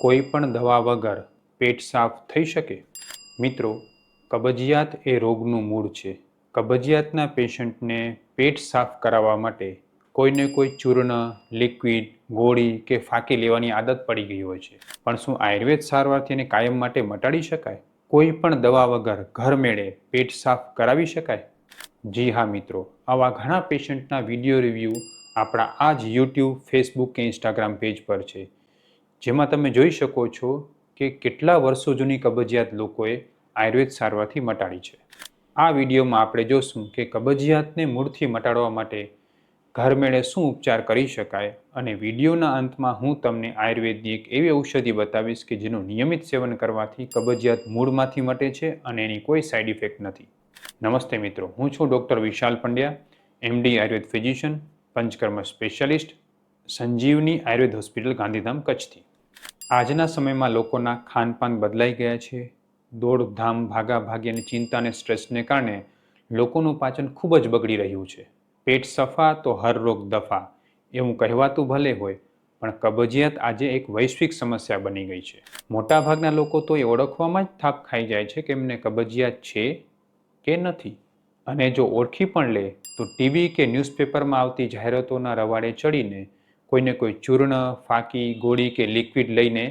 કોઈ પણ દવા વગર પેટ સાફ થઈ શકે? મિત્રો, કબજિયાત એ રોગનું મૂળ છે. કબજિયાતના પેશન્ટને પેટ સાફ કરાવવા માટે કોઈને કોઈ ચૂર્ણ, લિક્વિડ, ગોળી કે ફાંકી લેવાની આદત પડી ગઈ હોય છે. પણ શું આયુર્વેદ સારવારથી એને કાયમ માટે મટાડી શકાય? કોઈ પણ દવા વગર ઘરમેળે પેટ સાફ કરાવી શકાય? જી હા મિત્રો, આવા ઘણા પેશન્ટના વિડીયો રિવ્યૂ આપણા આ જ યુટ્યુબ, ફેસબુક કે ઇન્સ્ટાગ્રામ પેજ પર છે, જેમાં તમે જોઈ શકો છો કે કેટલા વર્ષો જૂની કબજિયાત લોકોએ આયુર્વેદ સારવારથી મટાડી છે. આ વિડીયોમાં આપણે જોશું કે કબજિયાતને મૂળથી મટાડવા માટે ઘરમેળે શું ઉપચાર કરી શકાય, અને વિડીયોના અંતમાં હું તમને આયુર્વેદની એક એવી ઔષધિ બતાવીશ કે જેનું નિયમિત સેવન કરવાથી કબજિયાત મૂળમાંથી મટે છે અને એની કોઈ સાઇડ ઇફેક્ટ નથી. નમસ્તે મિત્રો, હું છું doctor Vishal Pandya, MD Ayurveda physician, Panchakarma specialist, Sanjivani Ayurveda hospital, Gandhidham, કચ્છથી. આજના સમયમાં લોકોના ખાનપાન બદલાઈ ગયા છે. દોડધામ, ભાગાભાગી અને ચિંતા અને સ્ટ્રેસને કારણે લોકોનું પાચન ખૂબ જ બગડી રહ્યું છે. પેટ સફા તો હર રોગ દફા એવું કહેવાતું ભલે હોય, પણ કબજિયાત આજે એક વૈશ્વિક સમસ્યા બની ગઈ છે. મોટાભાગના લોકો તો એ ઓળખવામાં જ થાક ખાઈ જાય છે કે એમને કબજિયાત છે કે નથી. અને જો ઓળખી પણ લે તો ટીવી કે ન્યૂઝપેપરમાં આવતી જાહેરાતોના રવાડે ચડીને કોઈને કોઈ ચૂર્ણ, ફાંકી, ગોળી કે લિક્વિડ લઈને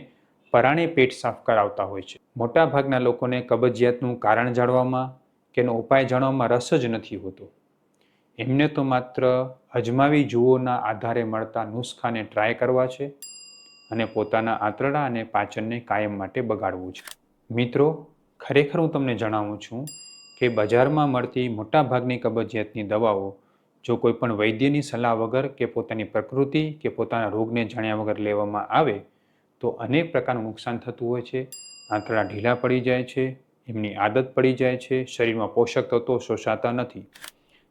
પરાણે પેટ સાફ કરાવતા હોય છે. મોટાભાગના લોકોને કબજિયાતનું કારણ જાણવામાં કે એનો ઉપાય જાણવામાં રસ જ નથી હોતો. એમને તો માત્ર અજમાવી જુઓના આધારે મળતા નુસ્ખાને ટ્રાય કરવા છે અને પોતાના આંતરડા અને પાચનને કાયમ માટે બગાડવું છે. મિત્રો, ખરેખર હું તમને જણાવું છું કે બજારમાં મળતી મોટાભાગની કબજિયાતની દવાઓ જો કોઈ પણ વૈદ્યની સલાહ વગર કે પોતાની પ્રકૃતિ કે પોતાના રોગને જાણ્યા વગર લેવામાં આવે તો અનેક પ્રકારનું નુકસાન થતું હોય છે. આંતરડા ઢીલા પડી જાય છે, એમની આદત પડી જાય છે, શરીરમાં પોષક તત્વો શોષાતા નથી.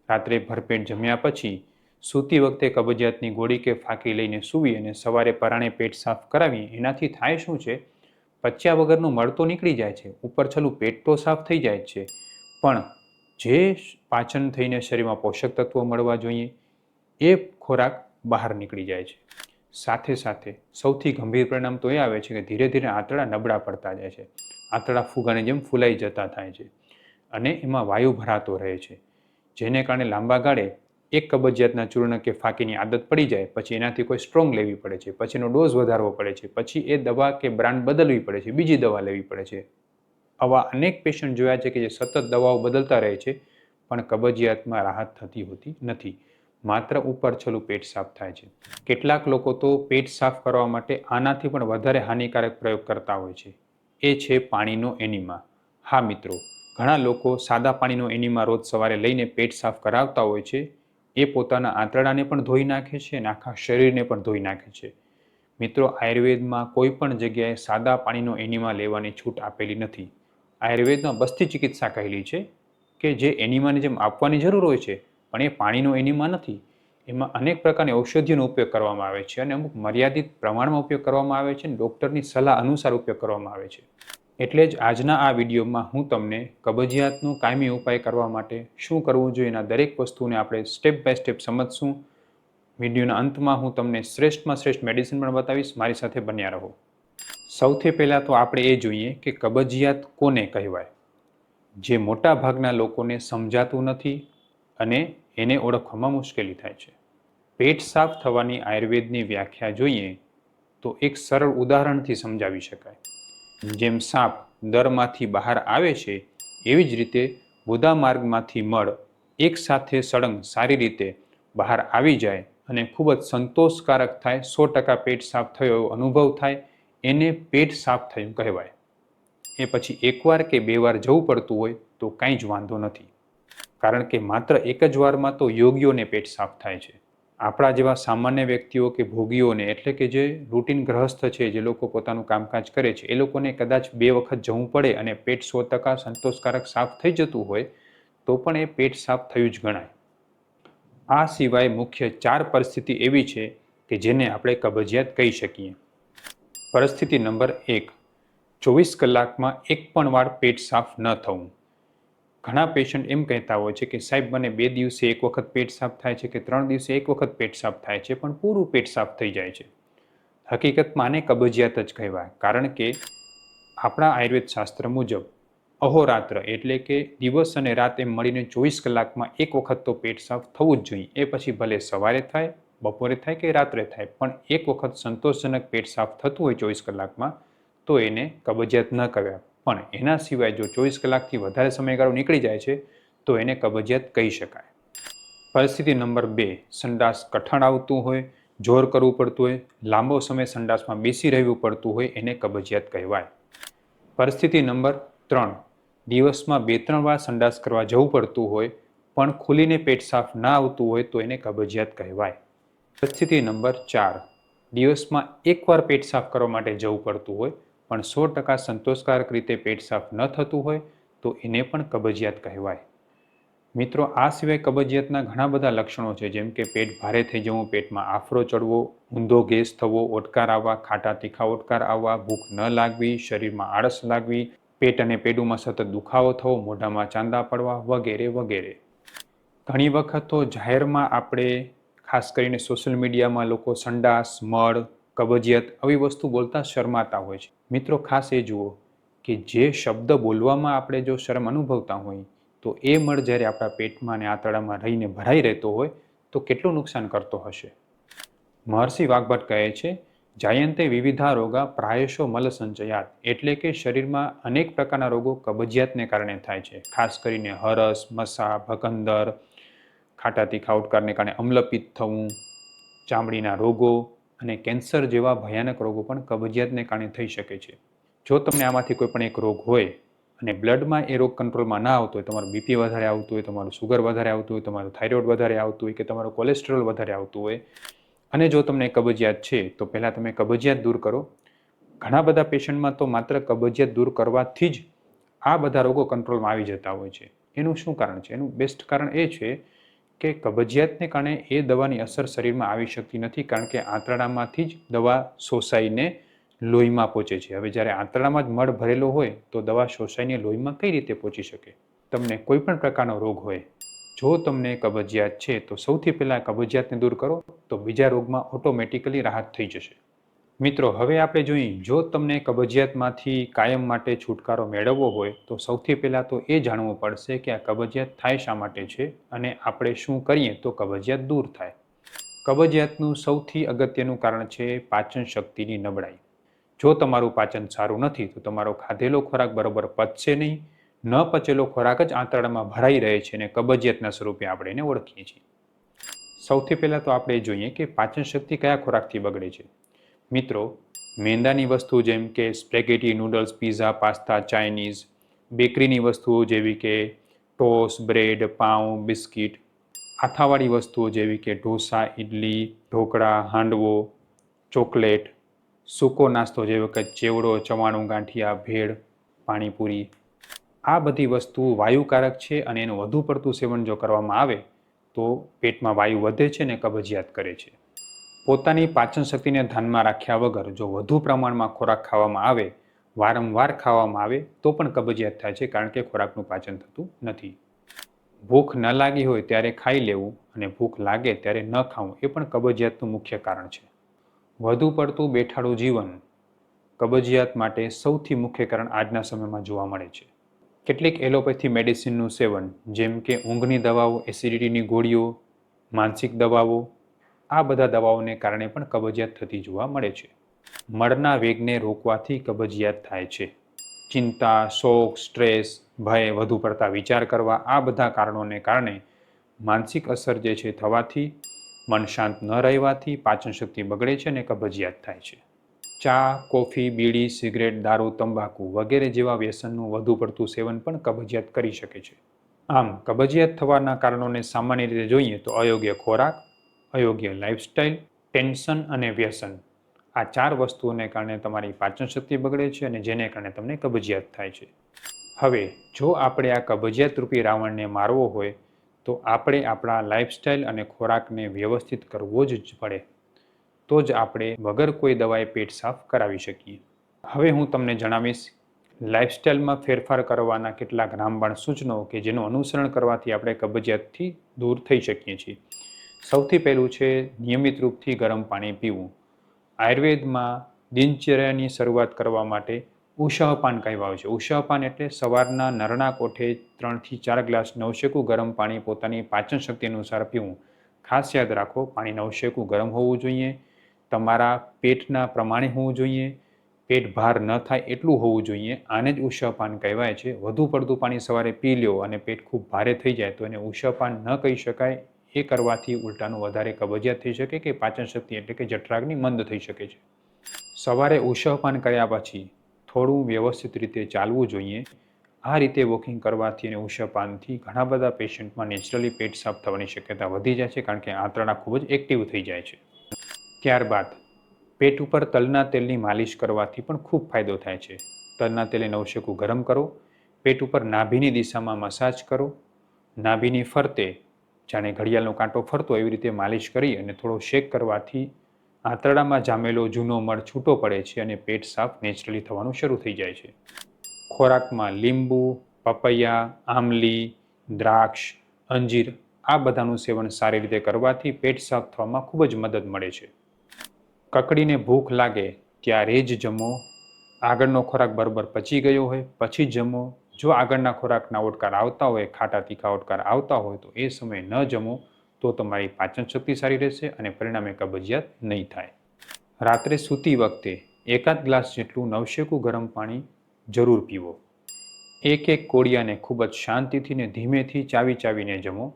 રાત્રે ભરપેટ જમ્યા પછી સૂતી વખતે કબજિયાતની ગોળી કે ફાંકી લઈને સૂવી અને સવારે પરાણે પેટ સાફ કરાવી એનાથી થાય શું છે, પચ્યા વગરનું મળ તો નીકળી જાય છે, ઉપર છેલ્લું પેટ તો સાફ થઈ જાય છે, પણ જે પાચન થઈને શરીરમાં પોષક તત્વો મળવા જોઈએ એ ખોરાક બહાર નીકળી જાય છે. સાથે સાથે સૌથી ગંભીર પરિણામ તો એ આવે છે કે ધીરે ધીરે આંતરડા નબળા પડતા જાય છે. આંતરડા ફુગાની જેમ ફૂલાઈ જતા થાય છે અને એમાં વાયુ ભરાતો રહે છે, જેને કારણે લાંબા ગાળે એક કબજિયાતના ચૂર્ણ કે ફાંકીની આદત પડી જાય પછી એનાથી કોઈ સ્ટ્રોંગ લેવી પડે છે, પછી એનો ડોઝ વધારવો પડે છે, પછી એ દવા કે બ્રાન્ડ બદલવી પડે છે, બીજી દવા લેવી પડે છે. આવા અનેક પેશન્ટ જોયા છે કે જે સતત દવાઓ બદલતા રહે છે પણ કબજિયાતમાં રાહત થતી હોતી નથી. માત્ર ઉપર છેલ્લું પેટ સાફ થાય છે. કેટલાક લોકો તો પેટ સાફ કરવા માટે આનાથી પણ વધારે હાનિકારક પ્રયોગ કરતા હોય છે. એ છે પાણીનો એનીમા. હા મિત્રો, ઘણા લોકો સાદા પાણીનો એનીમા રોજ સવારે લઈને પેટ સાફ કરાવતા હોય છે. એ પોતાના આંતરડાને પણ ધોઈ નાખે છે અને આખા શરીરને પણ ધોઈ નાખે છે. મિત્રો, આયુર્વેદમાં કોઈ પણ જગ્યાએ સાદા પાણીનો એનીમા લેવાની છૂટ આપેલી નથી. આયુર્વેદમાં બસ્તી ચિકિત્સા કહેલી છે કે જે એનીમાની જેમ આપવાની જરૂર હોય છે, પણ એ પાણીનો એનીમા નથી. એમાં અનેક પ્રકારની ઔષધિઓનો ઉપયોગ કરવામાં આવે છે અને અમુક મર્યાદિત પ્રમાણમાં ઉપયોગ કરવામાં આવે છે અને ડૉક્ટરની સલાહ અનુસાર ઉપયોગ કરવામાં આવે છે. એટલે જ આજના આ વિડીયોમાં હું તમને કબજિયાતનો કાયમી ઉપાય કરવા માટે શું કરવું જોઈએ એના દરેક વસ્તુને આપણે સ્ટેપ બાય સ્ટેપ સમજશું. વિડીયોના અંતમાં હું તમને શ્રેષ્ઠમાં શ્રેષ્ઠ મેડિસિન પણ બતાવીશ. મારી સાથે બન્યા રહો. સૌથી પહેલાં તો આપણે એ જોઈએ કે કબજિયાત કોને કહેવાય, જે મોટા ભાગના લોકોને સમજાતું નથી અને એને ઓળખવામાં મુશ્કેલી થાય છે. પેટ સાફ થવાની આયુર્વેદની વ્યાખ્યા જોઈએ તો એક સરળ ઉદાહરણથી સમજાવી શકાય. જેમ સાપ દરમાંથી બહાર આવે છે એવી જ રીતે ગુદા માર્ગમાંથી મળ એકસાથે સળંગ સારી રીતે બહાર આવી જાય અને ખૂબ જ સંતોષકારક થાય, 100% પેટ સાફ થયો એવો અનુભવ થાય, એને પેટ સાફ થયું કહેવાય. એ પછી એકવાર કે બે વાર જવું પડતું હોય તો કાંઈ જ વાંધો નથી, કારણ કે માત્ર એક જ વારમાં તો યોગીઓને પેટ સાફ થાય છે. આપણા જેવા સામાન્ય વ્યક્તિઓ કે ભોગીઓને, એટલે કે જે રૂટીન ગ્રહસ્થ છે, જે લોકો પોતાનું કામકાજ કરે છે, એ લોકોને કદાચ 2 વખત જવું પડે અને પેટ 100% સંતોષકારક સાફ થઈ જતું હોય તો પણ એ પેટ સાફ થયું જ ગણાય. આ સિવાય મુખ્ય 4 પરિસ્થિતિ એવી છે કે જેને આપણે કબજિયાત કહી શકીએ. પરિસ્થિતિ નંબર 1, 24 કલાકમાં એક પણ વાર પેટ સાફ ન થવું. ઘણા પેશન્ટ એમ કહેતા હોય છે કે સાહેબ મને 2 દિવસે એક વખત પેટ સાફ થાય છે કે 3 દિવસે એક વખત પેટ સાફ થાય છે, પણ પૂરું પેટ સાફ થઈ જાય છે. હકીકતમાં આને કબજિયાત જ કહેવાય, કારણ કે આપણા આયુર્વેદ શાસ્ત્ર મુજબ અહોરાત્ર એટલે કે દિવસ અને રાત એમ મળીને 24 કલાકમાં એક વખત તો પેટ સાફ થવું જ જોઈએ. એ પછી ભલે સવારે થાય, બપોરે થાય કે રાત્રે થાય, પણ એક વખત સંતોષજનક પેટ સાફ થતું હોય 24 કલાકમાં તો એને કબજિયાત ન કહેવાય. પણ એના સિવાય જો 24 કલાકથી વધારે સમયગાળો નીકળી જાય છે તો એને કબજિયાત કહી શકાય. પરિસ્થિતિ નંબર 2, સંડાસ કઠણ આવતું હોય, જોર કરવું પડતું હોય, લાંબો સમય સંડાસમાં બેસી રહેવું પડતું હોય, એને કબજિયાત કહેવાય. પરિસ્થિતિ નંબર 3, દિવસમાં 2-3 વાર સંડાસ કરવા જવું પડતું હોય પણ ખુલીને પેટ સાફ ના આવતું હોય તો એને કબજિયાત કહેવાય. પરિસ્થિતિ નંબર 4, દિવસમાં 1 વાર પેટ સાફ કરવા માટે જવું પડતું હોય પણ 100% સંતોષકારક રીતે પેટ સાફ ન થતું હોય તો એને પણ કબજિયાત કહેવાય. મિત્રો, આ સિવાય કબજિયાતના ઘણા બધા લક્ષણો છે, જેમ કે પેટ ભારે થઈ જવું, પેટમાં આફરો ચડવો, ઊંધો ગેસ થવો, ઓડકાર આવવા, ખાટા તીખા ઓડકાર આવવા, ભૂખ ન લાગવી, શરીરમાં આળસ લાગવી, પેટ અને પેડુમાં સતત દુખાવો થવો, મોઢામાં ચાંદા પડવા વગેરે વગેરે. ઘણી વખત તો જાહેરમાં આપણે ખાસ કરીને સોશિયલ મીડિયામાં લોકો સંડાસ, મળ, કબજિયાત આવી વસ્તુ બોલતા શરમાતા હોય છે. મિત્રો, ખાસ એ જુઓ કે જે શબ્દ બોલવામાં આપણે જો શરમ અનુભવતા હોય તો એ મળ જ્યારે આપણા પેટમાં અને આંતરડામાં રહીને ભરાઈ રહેતો હોય તો કેટલું નુકસાન કરતો હશે. મહર્ષિ વાગ્ભટ કહે છે, જાયંતે વિવિધા રોગા પ્રાયશો મલ સંચયાત, એટલે કે શરીરમાં અનેક પ્રકારના રોગો કબજિયાતને કારણે થાય છે. ખાસ કરીને હરસ, મસા, ભગંદર, ખાટા તીખા ઓડકારને કારણે અમ્લપિત્ત થવું, ચામડીના રોગો અને કેન્સર જેવા ભયાનક રોગો પણ કબજિયાતને કારણે થઈ શકે છે. જો તમને આમાંથી કોઈ પણ એક રોગ હોય અને બ્લડમાં એ રોગ કંટ્રોલમાં ના આવતો હોય, તમારું બીપી વધારે આવતું હોય, તમારું સુગર વધારે આવતું હોય, તમારું થાઇરોઇડ વધારે આવતું હોય કે તમારું કોલેસ્ટ્રોલ વધારે આવતું હોય અને જો તમને કબજિયાત છે તો પહેલાં તમે કબજિયાત દૂર કરો. ઘણા બધા પેશન્ટમાં તો માત્ર કબજિયાત દૂર કરવાથી જ આ બધા રોગો કંટ્રોલમાં આવી જતા હોય છે. એનું શું કારણ છે? એનું બેસ્ટ કારણ એ છે કે કબજિયાતને કારણે એ દવાની અસર શરીરમાં આવી શકતી નથી, કારણ કે આંતરડામાંથી જ દવા શોષાઈને લોહીમાં પહોંચે છે. હવે જ્યારે આંતરડામાં જ મળ ભરેલો હોય તો દવા શોષાઈને લોહીમાં કઈ રીતે પહોંચી શકે? તમને કોઈ પણ પ્રકારનો રોગ હોય, જો તમને કબજિયાત છે તો સૌથી પહેલાં કબજિયાતને દૂર કરો તો બીજા રોગમાં ઓટોમેટિકલી રાહત થઈ જશે. મિત્રો, હવે આપણે જોઈએ, જો તમને કબજિયાતમાંથી કાયમ માટે છુટકારો મેળવવો હોય તો સૌથી પહેલાં તો એ જાણવું પડશે કે આ કબજિયાત થાય શા માટે છે અને આપણે શું કરીએ તો કબજિયાત દૂર થાય. કબજિયાતનું સૌથી અગત્યનું કારણ છે પાચન શક્તિની નબળાઈ. જો તમારું પાચન સારું નથી તો તમારો ખાધેલો ખોરાક બરાબર પચશે નહીં. ન પચેલો ખોરાક જ આંતરડામાં ભરાઈ રહે છે અને કબજિયાતના સ્વરૂપે આપણે એને ઓળખીએ છીએ. સૌથી પહેલાં તો આપણે જોઈએ કે પાચન શક્તિ કયા ખોરાકથી બગડે છે. મિત્રો, મેંદાની વસ્તુ જેમ કે spaghetti, noodles, pizza, pasta, Chinese, બેકરીની વસ્તુઓ જેવી કે ટોસ, બ્રેડ, પાઉં, બિસ્કિટ, આથાવાળી વસ્તુઓ જેવી કે ઢોસા, ઇડલી, ઢોકળા, હાંડવો, ચોકલેટ, સૂકો નાસ્તો જેવો કે ચેવડો, ચવાણું, ગાંઠિયા, ભેળ, પાણીપુરી, આ બધી વસ્તુઓ વાયુકારક છે અને એનું વધુ પડતું સેવન જો કરવામાં આવે તો પેટમાં વાયુ વધે છે અને કબજિયાત કરે છે. પોતાની પાચન શક્તિને ધ્યાનમાં રાખ્યા વગર જો વધુ પ્રમાણમાં ખોરાક ખાવામાં આવે, વારંવાર ખાવામાં આવે તો પણ કબજિયાત થાય છે, કારણ કે ખોરાકનું પાચન થતું નથી. ભૂખ ન લાગી હોય ત્યારે ખાઈ લેવું અને ભૂખ લાગે ત્યારે ન ખાવું એ પણ કબજિયાતનું મુખ્ય કારણ છે. વધુ પડતું બેઠાડું જીવન કબજિયાત માટે સૌથી મુખ્ય કારણ આજના સમયમાં જોવા મળે છે. કેટલીક એલોપેથી મેડિસિનનું સેવન, જેમ કે ઊંઘની દવાઓ, એસિડિટીની ગોળીઓ, માનસિક દવાઓ, આ બધા દવાઓને કારણે પણ કબજિયાત થતી જોવા મળે છે. મળના વેગને રોકવાથી કબજિયાત થાય છે. ચિંતા, શોક, સ્ટ્રેસ, ભય, વધુ પડતા વિચાર કરવા, આ બધા કારણોને કારણે માનસિક અસર જે છે થવાથી, મન શાંત ન રહેવાથી પાચન શક્તિ બગડે છે અને કબજિયાત થાય છે. ચા, કોફી, બીડી, સિગરેટ, દારૂ, તંબાકુ વગેરે જેવા વ્યસનનું વધુ પડતું સેવન પણ કબજિયાત કરી શકે છે. આમ કબજિયાત થવાના કારણોને સામાન્ય રીતે જોઈએ તો અયોગ્ય ખોરાક, અયોગ્ય લાઇફસ્ટાઇલ, ટેન્શન અને વ્યસન, આ 4 વસ્તુઓને કારણે તમારી પાચન શક્તિ બગડે છે અને જેને કારણે તમને કબજિયાત થાય છે. હવે જો આપણે આ કબજિયાત રૂપી રાવણને મારવો હોય તો આપણે આપણા લાઇફસ્ટાઇલ અને ખોરાકને વ્યવસ્થિત કરવો જ પડે, તો જ આપણે વગર કોઈ દવાએ પેટ સાફ કરાવી શકીએ. હવે હું તમને જણાવીશ લાઇફસ્ટાઇલમાં ફેરફાર કરવાના કેટલાક રામબાણ સૂચનો કે જેનું અનુસરણ કરવાથી આપણે કબજિયાતથી દૂર થઈ શકીએ છીએ. સૌથી પહેલું છે નિયમિત રૂપથી ગરમ પાણી પીવું. આયુર્વેદમાં દિનચર્યાની શરૂઆત કરવા માટે ઉષાપાન કહેવાય છે. ઉષાપાન એટલે સવારના નરણા કોઠે 3 થી 4 ગ્લાસ નવશેકું ગરમ પાણી પોતાની પાચન શક્તિ અનુસાર પીવું. ખાસ યાદ રાખો, પાણી નવશેકું ગરમ હોવું જોઈએ, તમારા પેટના પ્રમાણે હોવું જોઈએ, પેટ ભાર ન થાય એટલું હોવું જોઈએ. આને જ ઉષાપાન કહેવાય છે. વધુ પડતું પાણી સવારે પી લો અને પેટ ખૂબ ભારે થઈ જાય તો એને ઉષાપાન ન કહી શકાય. એ કરવાથી ઉલટાનું વધારે કબજિયાત થઈ શકે કે પાચન શક્તિ એટલે કે જઠરાગ્નિ મંદ થઈ શકે છે. સવારે ઉષાપાન કર્યા પછી થોડું વ્યવસ્થિત રીતે ચાલવું જોઈએ. આ રીતે વોકિંગ કરવાથી અને ઉષાપાનથી ઘણા બધા પેશન્ટમાં નેચરલી પેટ સાફ થવાની શક્યતા વધી જાય છે, કારણ કે આંતરડા ખૂબ જ એક્ટિવ થઈ જાય છે. ત્યારબાદ પેટ ઉપર તલના તેલની માલિશ કરવાથી પણ ખૂબ ફાયદો થાય છે. તલના તેલે નવશેકું ગરમ કરો, પેટ ઉપર નાભીની દિશામાં મસાજ કરો, નાભીની ફરતે જાણે ઘડિયાળનો કાંટો ફરતો એવી રીતે માલિશ કરી અને થોડો શેક કરવાથી આંતરડામાં જામેલો જૂનો મળ છૂટો પડે છે અને પેટ સાફ નેચરલી થવાનું શરૂ થઈ જાય છે. ખોરાકમાં લીંબુ, પપૈયા, આમલી, દ્રાક્ષ, અંજીર આ બધાનું સેવન સારી રીતે કરવાથી પેટ સાફ થવામાં ખૂબ જ મદદ મળે છે. કકડીને ભૂખ લાગે ત્યારે જ જમો. આગળનો ખોરાક બરાબર પચી ગયો હોય પછી જમો. જો આગળના ખોરાકના ઓડકાર આવતા હોય, ખાટા તીખા ઓડકાર આવતા હોય તો એ સમયે ન જમો તો તમારી પાચન શક્તિ સારી રહેશે અને પરિણામે કબજિયાત નહીં થાય. રાત્રે સૂતી વખતે 1 ગ્લાસ જેટલું નવશેકું ગરમ પાણી જરૂર પીવો. એક કોળિયાને ખૂબ જ શાંતિથી ને ધીમેથી ચાવીને જમો.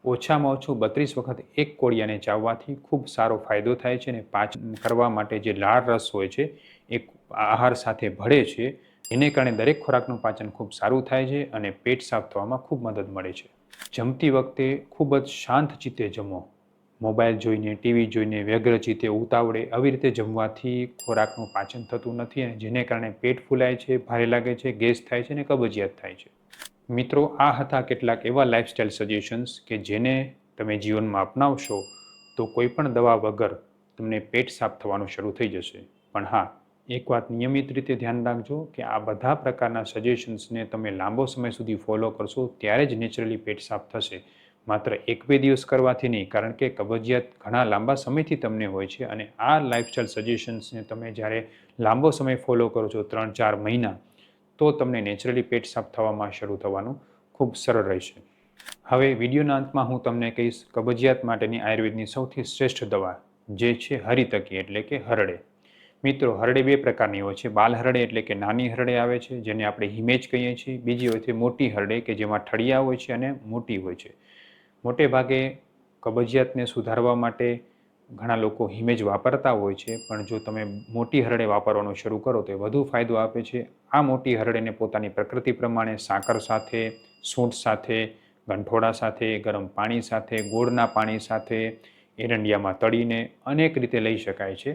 ઓછામાં ઓછું 32 વખત એક કોળિયાને ચાવવાથી ખૂબ સારો ફાયદો થાય છે અને પાચન કરવા માટે જે લાળ રસ હોય છે એ આહાર સાથે ભળે છે, એને કારણે દરેક ખોરાકનું પાચન ખૂબ સારું થાય છે અને પેટ સાફ થવામાં ખૂબ મદદ મળે છે. જમતી વખતે ખૂબ જ શાંત ચિત્તે જમો. મોબાઈલ જોઈને, ટીવી જોઈને, વ્યગ્ર ચિત્તે, ઉતાવળે આવી રીતે જમવાથી ખોરાકનું પાચન થતું નથી અને જેને કારણે પેટ ફૂલાય છે, ભારે લાગે છે, ગેસ થાય છે અને કબજિયાત થાય છે. મિત્રો, આ હતા કેટલાક એવા લાઇફસ્ટાઇલ સજેશન્સ કે જેને તમે જીવનમાં અપનાવશો તો કોઈ પણ દવા વગર તમને પેટ સાફ થવાનું શરૂ થઈ જશે. પણ હા, એક વાત નિયમિત રીતે ધ્યાન રાખજો કે આ બધા પ્રકારના સજેશન્સને તમે લાંબો સમય સુધી ફોલો કરશો ત્યારે જ નેચરલી પેટ સાફ થશે. માત્ર 1-2 દિવસ કરવાથી નહીં, કારણ કે કબજિયાત ઘણા લાંબા સમયથી તમને હોય છે અને આ લાઇફસ્ટાઇલ સજેશન્સને તમે જ્યારે લાંબો સમય ફોલો કરો છો, 3-4 મહિના, તો તમને નેચરલી પેટ સાફ થવામાં શરૂ થવાનું ખૂબ સરળ રહેશે. હવે વિડીયોના અંતમાં હું તમને કહીશ કબજિયાત માટેની આયુર્વેદની સૌથી શ્રેષ્ઠ દવા, જે છે હરિતકી એટલે કે હરડે. મિત્રો, હરડે 2 પ્રકારની હોય છે. બાલ હરડે એટલે કે નાની હરડે આવે છે, જેને આપણે હિમેજ કહીએ છીએ. બીજી હોય છે મોટી હરડે કે જેમાં ઠળિયા હોય છે અને મોટી હોય છે. મોટે ભાગે કબજિયાતને સુધારવા માટે ઘણા લોકો હિમેજ વાપરતા હોય છે, પણ જો તમે મોટી હરડે વાપરવાનું શરૂ કરો તો એ વધુ ફાયદો આપે છે. આ મોટી હરડેને પોતાની પ્રકૃતિ પ્રમાણે સાકર સાથે, સૂંઠ સાથે, ગંઠોડા સાથે, ગરમ પાણી સાથે, ગોળના પાણી સાથે, એરંડિયામાં તળીને અનેક રીતે લઈ શકાય છે.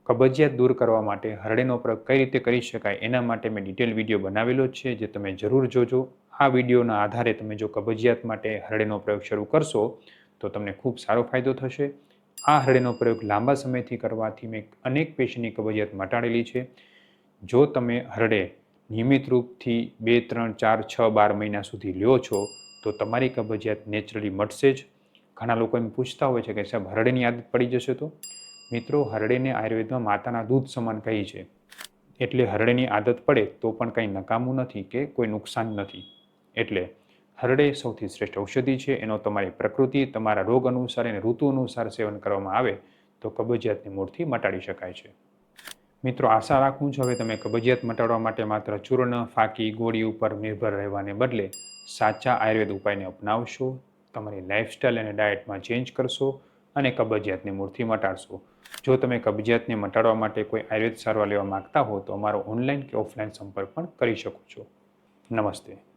કબજિયાત દૂર કરવા માટે હરડેનો પ્રયોગ કઈ રીતે કરી શકાય એના માટે મેં ડિટેલ વિડીયો બનાવેલો છે, જે તમે જરૂર જોજો. આ વિડીયોના આધારે તમે જો કબજિયાત માટે હરડેનો પ્રયોગ શરૂ કરશો તો તમને ખૂબ સારો ફાયદો થશે. આ હરડેનો પ્રયોગ લાંબા સમયથી કરવાથી મેં અનેક પેશન્ટની કબજિયાત મટાડેલી છે. જો તમે હરડે નિયમિત રૂપથી 2, 3, 4, 6, 12 મહિના સુધી લ્યો છો તો તમારી કબજિયાત નેચરલી મટશે જ. ઘણા લોકો એમ પૂછતા હોય છે કે સાહેબ, હરડેની આદત પડી જશે તો? મિત્રો, હરડેને આયુર્વેદમાં માતાના દૂધ સમાન કહી છે, એટલે હરડેની આદત પડે તો પણ કંઈ નકામું નથી કે કોઈ નુકસાન નથી. એટલે હરડે સૌથી શ્રેષ્ઠ ઔષધિ છે. એનો તમારી પ્રકૃતિ, તમારા રોગ અનુસાર અને ઋતુ અનુસાર સેવન કરવામાં આવે તો કબજિયાતને મૂળથી મટાડી શકાય છે. મિત્રો, આશા રાખું છું હવે તમે કબજિયાત મટાડવા માટે માત્ર ચૂર્ણ, ફાકી, ગોળી ઉપર નિર્ભર રહેવાને બદલે સાચા આયુર્વેદ ઉપાયને અપનાવશો, તમારી લાઇફસ્ટાઇલ અને ડાયટમાં ચેન્જ કરશો અને કબજિયાતને મૂળથી મટાડશો. જો તમે કબજિયાતને મટાડવા માટે કોઈ આયુર્વેદ સારવાર લેવા માંગતા હો તો અમારો ઓનલાઈન કે ઓફલાઈન સંપર્ક પણ કરી શકો છો. નમસ્તે.